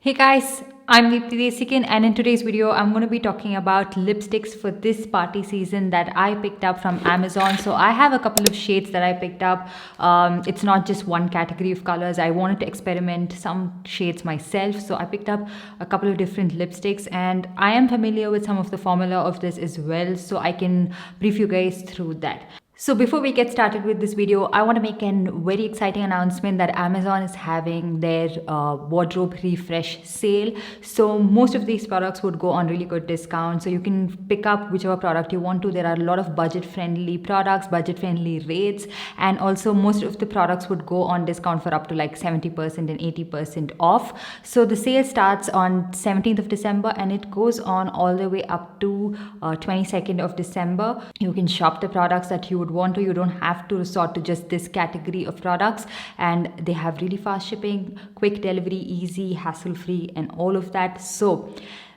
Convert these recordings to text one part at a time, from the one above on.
Hey guys, I'm Deepthi Desikan, and in today's video I'm going to be talking about lipsticks for this party season that I picked up from Amazon. So I have a couple of shades that I picked up. It's not just one category of colors. I wanted to experiment some shades myself. So I picked up a couple of different lipsticks and I am familiar with some of the formula of this as well. So I can brief you guys through that. So before we get started with this video, I want to make a very exciting announcement that Amazon is having their wardrobe refresh sale. So most of these products would go on really good discount. So you can pick up whichever product you want to. There are a lot of budget-friendly products, budget-friendly rates, and also most of the products would go on discount for up to like 70% and 80% off. So the sale starts on 17th of December and it goes on all the way up to 22nd of December. You can shop the products that you would want to. You don't have to resort to just this category of products, and they have really fast shipping, quick delivery, easy, hassle-free, and all of that. So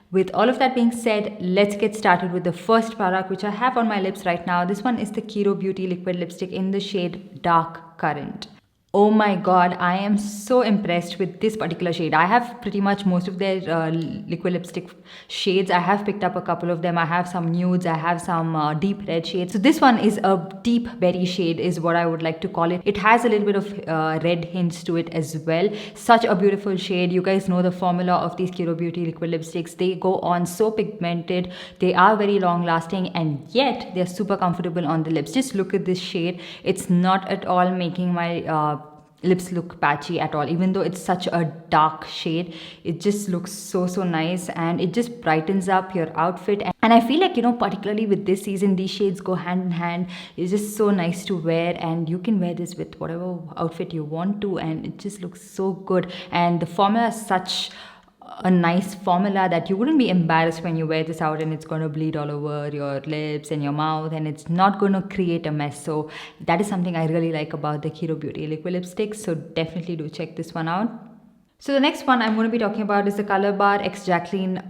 with all of that being said, let's get started with the first product which I have on my lips right now. This one is the Kiro Beauty liquid lipstick in the shade Dark Currant. Oh my god, I am so impressed with this particular shade. I have pretty much most of their liquid lipstick shades. I have picked up a couple of them. I have some nudes, I have some deep red shades. So this one is a deep berry shade is what I would like to call it. It has a little bit of red hints to it as well. Such a beautiful shade. You guys know the formula of these Kiro Beauty liquid lipsticks. They go on so pigmented. They are very long lasting and yet they're super comfortable on the lips. Just look at this shade. It's not at all making my lips look patchy at all. Even though it's such a dark shade, it just looks so nice and it just brightens up your outfit. And I feel like, particularly with this season, these shades go hand in hand. It's just so nice to wear and you can wear this with whatever outfit you want to, and it just looks so good. And the formula is such a nice formula that you wouldn't be embarrassed when you wear this out and it's going to bleed all over your lips and your mouth, and it's not going to create a mess. So that is something I really like about the Kiro Beauty liquid lipstick. So definitely do check this one out. So the next one I'm going to be talking about is the Colorbar-X-Jacqueline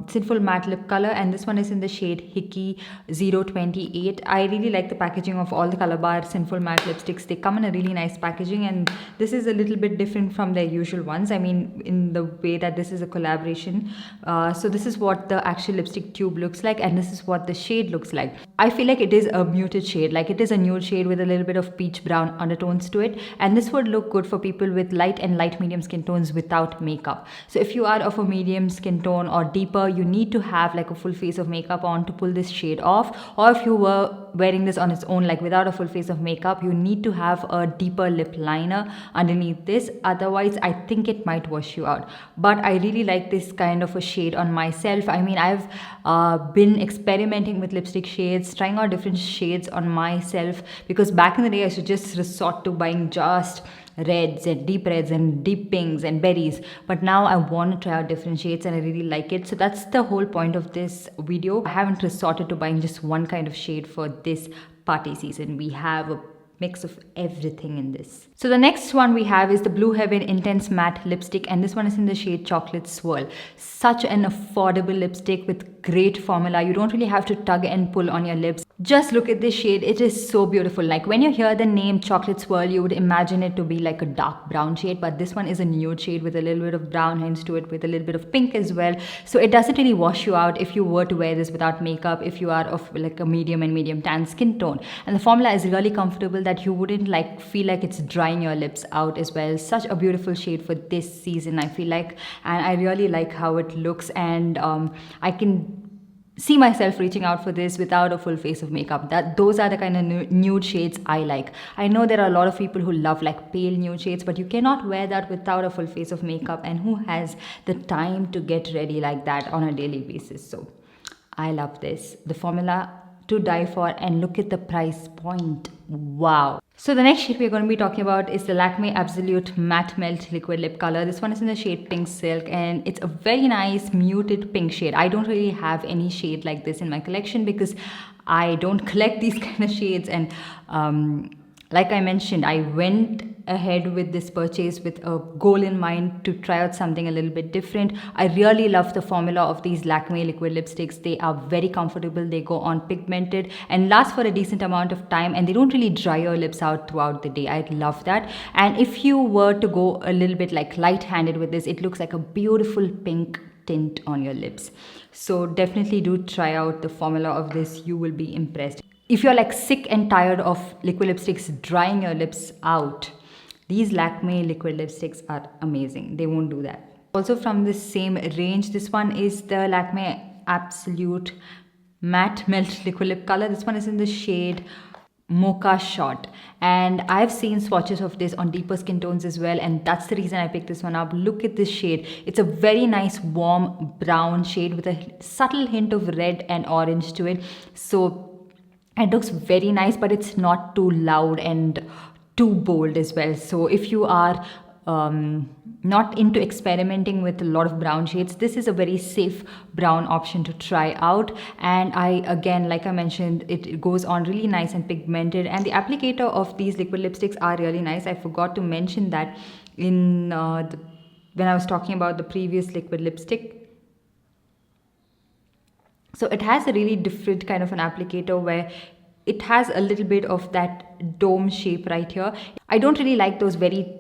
Sinful Matte Lip Color, and this one is in the shade Hickey 028. I really like the packaging of all the Colorbar Sinful Matte lipsticks. They come in a really nice packaging, and this is a little bit different from their usual ones. I mean, in the way that this is a collaboration. So this is what the actual lipstick tube looks like, and this is what the shade looks like. I feel like it is a muted shade, like it is a nude shade with a little bit of peach brown undertones to it, and this would look good for people with light and light medium skin tones without makeup. So if you are of a medium skin tone or deeper, you need to have like a full face of makeup on to pull this shade off. Or if you were wearing this on its own, like without a full face of makeup, you need to have a deeper lip liner underneath this. Otherwise, I think it might wash you out. But I really like this kind of a shade on myself. I mean, I've been experimenting with lipstick shades, trying out different shades on myself, because back in the day I used to just resort to buying just reds and deep pinks and berries, but now I want to try out different shades and I really like it. So that's the whole point of this video. I haven't resorted to buying just one kind of shade for this party season. We have a mix of everything in this. So the next one we have is the Blue Heaven Intense Matte Lipstick, and this one is in the shade Chocolate Swirl. Such an affordable lipstick with great formula. You don't really have to tug and pull on your lips. Just look at this shade. It is so beautiful. Like when you hear the name Chocolate Swirl, you would imagine it to be like a dark brown shade, but this one is a nude shade with a little bit of brown hints to it, with a little bit of pink as well. So it doesn't really wash you out if you were to wear this without makeup, if you are of like a medium and medium tan skin tone. And the formula is really comfortable that you wouldn't like feel like it's drying your lips out as well. Such a beautiful shade for this season, I feel like, and I really like how it looks, and I can see myself reaching out for this without a full face of makeup. Those are the kind of nude shades I like. I know there are a lot of people who love like pale nude shades, but you cannot wear that without a full face of makeup, and who has the time to get ready like that on a daily basis? So I love this. The formula to die for, and look at the price point. Wow. So the next shade we're going to be talking about is the Lakme Absolute Matte Melt Liquid Lip Color. This one is in the shade Pink Silk, and it's a very nice muted pink shade. I don't really have any shade like this in my collection because I don't collect these kind of shades, and like I mentioned, I went ahead with this purchase with a goal in mind to try out something a little bit different. I really love the formula of these Lakme liquid lipsticks. They are very comfortable, they go on pigmented and last for a decent amount of time, and they don't really dry your lips out throughout the day. I love that. And if you were to go a little bit like light-handed with this, it looks like a beautiful pink tint on your lips. So definitely do try out the formula of this. You will be impressed. If you're like sick and tired of liquid lipsticks drying your lips out, these Lakme liquid lipsticks are amazing. They won't do that. Also from the same range, this one is the Lakme Absolute Matte Melt Liquid Lip Color. This one is in the shade Mocha Shot, and I've seen swatches of this on deeper skin tones as well, and that's the reason I picked this one up. Look at this shade. It's a very nice warm brown shade with a subtle hint of red and orange to it. So it looks very nice, but it's not too loud and too bold as well. So if you are not into experimenting with a lot of brown shades, this is a very safe brown option to try out. And again, like I mentioned, it goes on really nice and pigmented, and the applicator of these liquid lipsticks are really nice. I forgot to mention that in when I was talking about the previous liquid lipstick. So it has a really different kind of an applicator where it has a little bit of that dome shape right here. I don't really like those very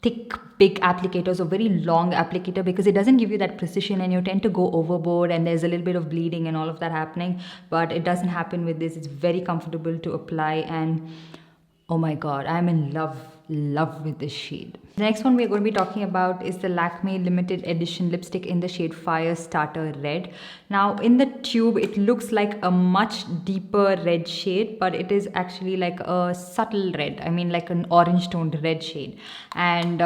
thick big applicators or very long applicator because it doesn't give you that precision and you tend to go overboard and there's a little bit of bleeding and all of that happening, but it doesn't happen with this. It's very comfortable to apply, and oh my god, I'm in love with this shade. The next one we're going to be talking about is the Lakme limited edition lipstick in the shade Firestarter Red. Now in the tube it looks like a much deeper red shade, but it is actually like a subtle red. I mean like an orange toned red shade, and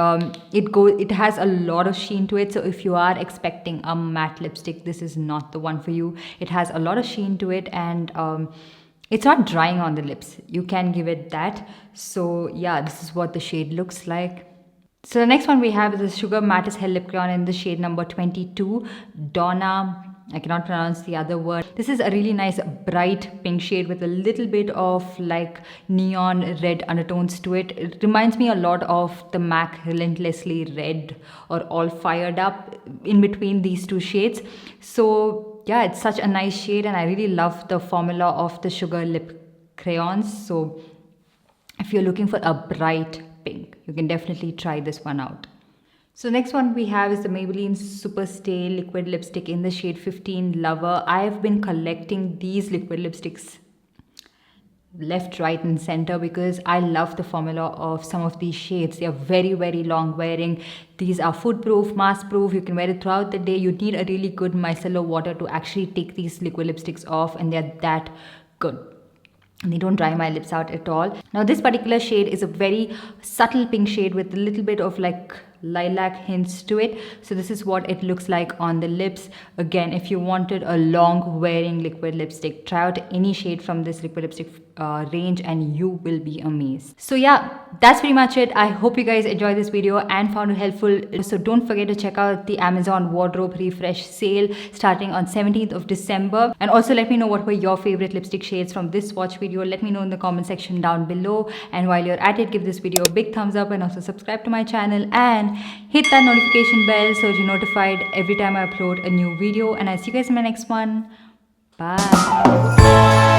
it has a lot of sheen to it. So if you are expecting a matte lipstick, this is not the one for you. It has a lot of sheen to it, and it's not drying on the lips, you can give it that. So yeah, this is what the shade looks like. So the next one we have is the Sugar Matte as Hell Lip Crayon in the shade number 22, Donna. I cannot pronounce the other word. This is a really nice bright pink shade with a little bit of like neon red undertones to it. It reminds me a lot of the MAC Relentlessly Red or All Fired Up, in between these two shades. So yeah, it's such a nice shade, and I really love the formula of the Sugar Lip Crayons. So if you're looking for a bright pink, you can definitely try this one out. So next one we have is the Maybelline Super Stay Liquid Lipstick in the shade 15 Lover. I have been collecting these liquid lipsticks left, right and center because I love the formula of some of these shades. They are very, very long wearing. These are food proof, mask proof. You can wear it throughout the day. You need a really good micellar water to actually take these liquid lipsticks off, and they're that good. And they don't dry my lips out at all. Now this particular shade is a very subtle pink shade with a little bit of like lilac hints to it. So this is what it looks like on the lips. Again, if you wanted a long wearing liquid lipstick, try out any shade from this liquid lipstick range and you will be amazed. So yeah, that's pretty much it. I hope you guys enjoyed this video and found it helpful. So don't forget to check out the Amazon wardrobe refresh sale starting on 17th of December. And also let me know what were your favorite lipstick shades from this swatch video. Let me know in the comment section down below. And while you're at it, give this video a big thumbs up and also subscribe to my channel and hit that notification bell so you're notified every time I upload a new video. And I'll see you guys in my next one. Bye.